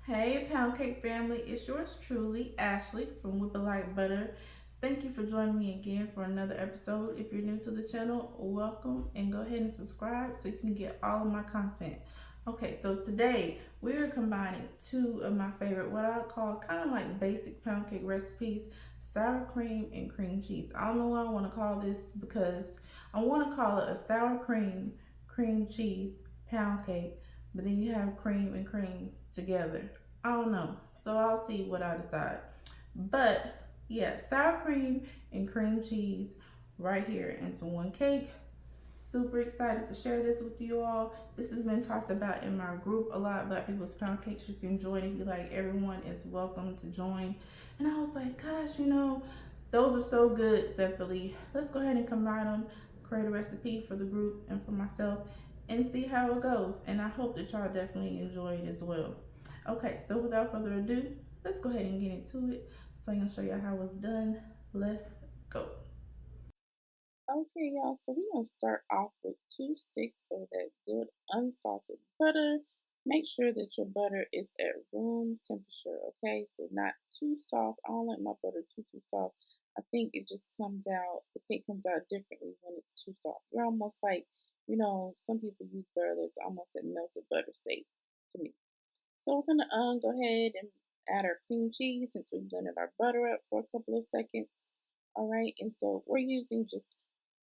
Hey, Pound Cake family, it's yours truly, Ashley from Whip It Like Butter. Thank you for joining me again for another episode. If you're new to the channel, welcome and go ahead and subscribe so you can get all of my content. Okay, so today we are combining two of my favorite, what I call kind of like basic pound cake recipes, sour cream and cream cheese. I don't know what I want to call this because I want to call it a sour cream cheese pound cake, but then you have cream and cream together. I don't know. So I'll see what I decide. But yeah, sour cream and cream cheese right here into one cake. Super excited to share this with you all. This has been talked about in my group a lot, Black People's Pound Cakes. You can join if you like. Everyone is welcome to join. And I was like, gosh, those are so good separately. Let's go ahead and combine them, create a recipe for the group and for myself, and see how it goes. And I hope that y'all definitely enjoy it as well. Okay, so without further ado, let's go ahead and get into it. So I'm gonna show you how it's done. Let's go. Okay, y'all, so we're going to start off with 2 sticks of that good unsalted butter. Make sure that your butter is at room temperature, okay? So not too soft. I don't like my butter too soft. I think it just comes out, the cake comes out differently when it's too soft. You're almost like, some people use butter that's almost at melted butter state to me. So we're going to go ahead and add our cream cheese since we blended our butter up for a couple of seconds. All right, and so we're using just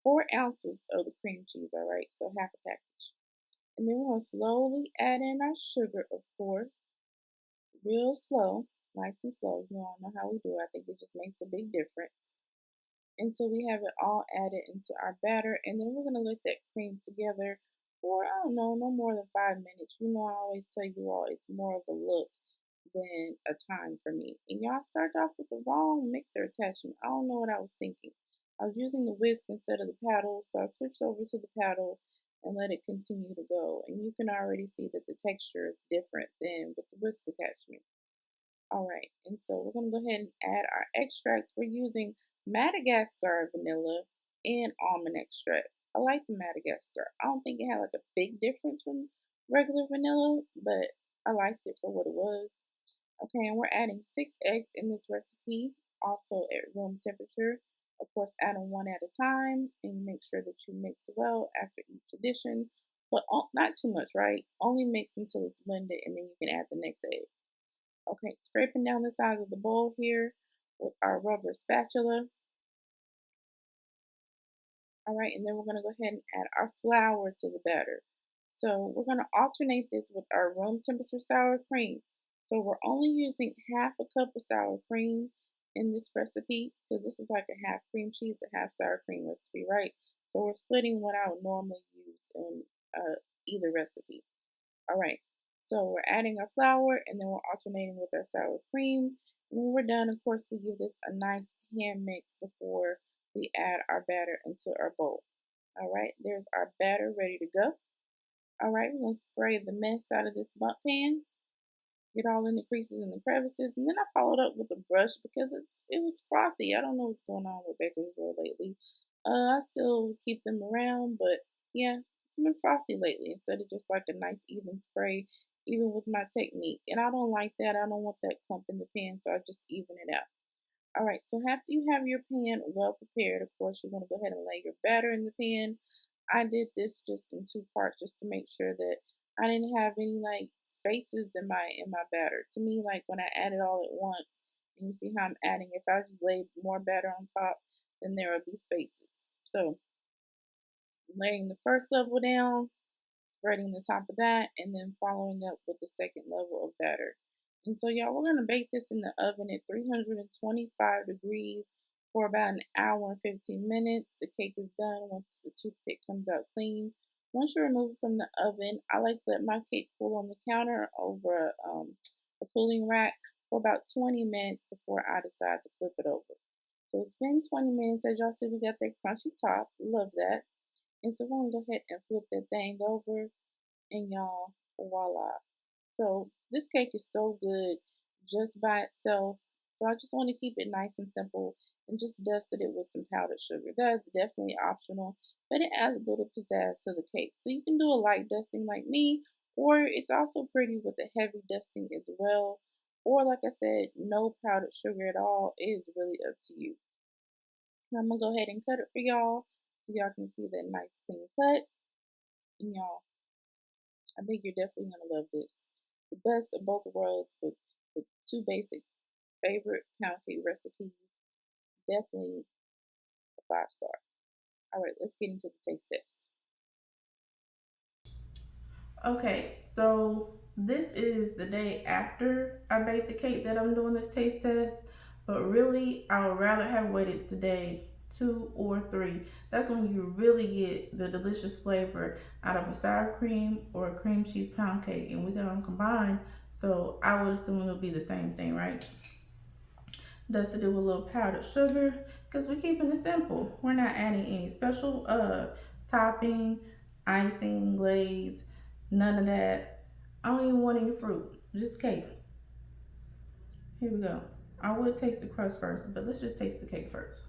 4 ounces of the cream cheese, all right, so half a package. And then we're going to slowly add in our sugar, of course, real slow, nice and slow. You all know how we do it. I think it just makes a big difference. Until we have it all added into our batter, and then we're going to let that cream together for, I don't know, no more than 5 minutes. I always tell you all it's more of a look than a time for me. And y'all started off with the wrong mixer attachment. I don't know what I was thinking. I was using the whisk instead of the paddle, so I switched over to the paddle and let it continue to go. And you can already see that the texture is different than with the whisk attachment. All right, and so we're going to go ahead and add our extracts. We're using Madagascar vanilla and almond extract. I like the Madagascar. I don't think it had like a big difference from regular vanilla, but I liked it for what it was. Okay, and we're adding 6 eggs in this recipe, also at room temperature. Of course, adding one at a time, and make sure that you mix well after each addition, but not too much, right? Only mix until it's blended, and then you can add the next egg. Okay, scraping down the sides of the bowl here with our rubber spatula. All right, and then we're going to go ahead and add our flour to the batter. So we're going to alternate this with our room temperature sour cream. So we're only using half a cup of sour cream in this recipe because this is like a half cream cheese, a half sour cream recipe, right? So we're splitting what I would normally use in either recipe. All right, so we're adding our flour and then we're alternating with our sour cream. And when we're done, of course, we give this a nice hand mix before we add our batter into our bowl. All right, there's our batter ready to go. All right, we're going to spray the mess out of this bundt pan, get all in the creases and the crevices, and then I followed up with a brush because it was frothy. I don't know what's going on with bakery world lately. I still keep them around, but yeah, it's been frothy lately instead of just like a nice even spray, even with my technique. And I don't like that. I don't want that clump in the pan, so I just even it out. All right, so after you have your pan well prepared, of course, you're going to go ahead and lay your batter in the pan. I did this just in 2 parts just to make sure that I didn't have any like spaces in my batter. To me, like when I add it all at once, and you see how I'm adding, if I just lay more batter on top, then there will be spaces. So laying the first level down, spreading the top of that, and then following up with the second level of batter. And so, y'all, we're going to bake this in the oven at 325 degrees for about an hour and 15 minutes. The cake is done once the toothpick comes out clean. Once you remove it from the oven, I like to let my cake cool on the counter over a cooling rack for about 20 minutes before I decide to flip it over. So it's been 20 minutes. As y'all see, we got that crunchy top. Love that. And so we're going to go ahead and flip that thing over and y'all, voila. So this cake is so good just by itself. So I just want to keep it nice and simple and just dusted it with some powdered sugar. That's definitely optional, but it adds a little pizzazz to the cake. So you can do a light dusting like me, Or it's also pretty with a heavy dusting as well. Or like I said, no powdered sugar at all. It is really up to you. I'm gonna go ahead and cut it for y'all so y'all can see that nice clean cut. And y'all, I think you're definitely gonna love this. The best of both worlds with two basic favorite pound cake recipes. Definitely a 5 star. All right, let's get into the taste test. Okay, so this is the day after I baked the cake that I'm doing this taste test, but really I would rather have waited today 2 or 3. That's when you really get the delicious flavor out of a sour cream or a cream cheese pound cake, and we got them combined. So I would assume it'll be the same thing, right? Dusted it with a little powdered sugar because we're keeping it simple. We're not adding any special topping, icing, glaze, none of that. I don't even want any fruit, just cake. Here we go. I would taste the crust first, but let's just taste the cake first.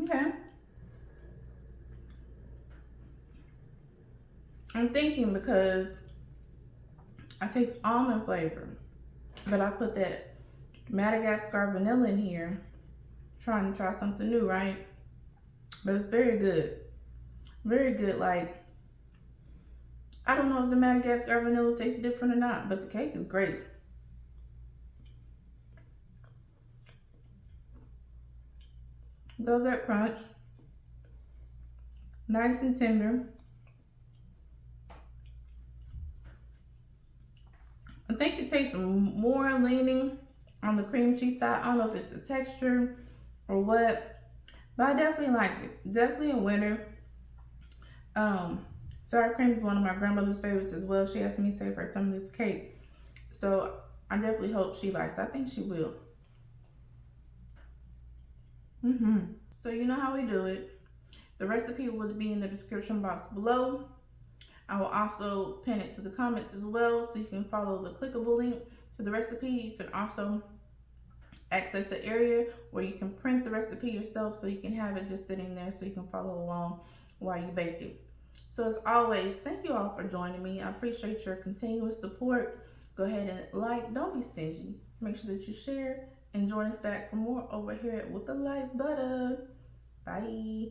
Okay. I'm thinking because I taste almond flavor, but I put that Madagascar vanilla in here, trying to try something new, right? But it's very good. Very good. Like, I don't know if the Madagascar vanilla tastes different or not, but the cake is great. Love that crunch. Nice and tender. I think it tastes more leaning on the cream cheese side. I don't know if it's the texture or what, but I definitely like it. Definitely a winner. Um, Sour cream is one of my grandmother's favorites as well. She asked me to save her some of this cake, so I definitely hope she likes it. I think she will. So you know how we do it. The recipe will be in the description box below. I will also pin it to the comments as well so you can follow the clickable link to the recipe. You can also access the area where you can print the recipe yourself so you can have it just sitting there so you can follow along while you bake it. So as always, thank you all for joining me. I appreciate your continuous support. Go ahead and like, don't be stingy. Make sure that you share and join us back for more over here at With the Light Butter. Bye.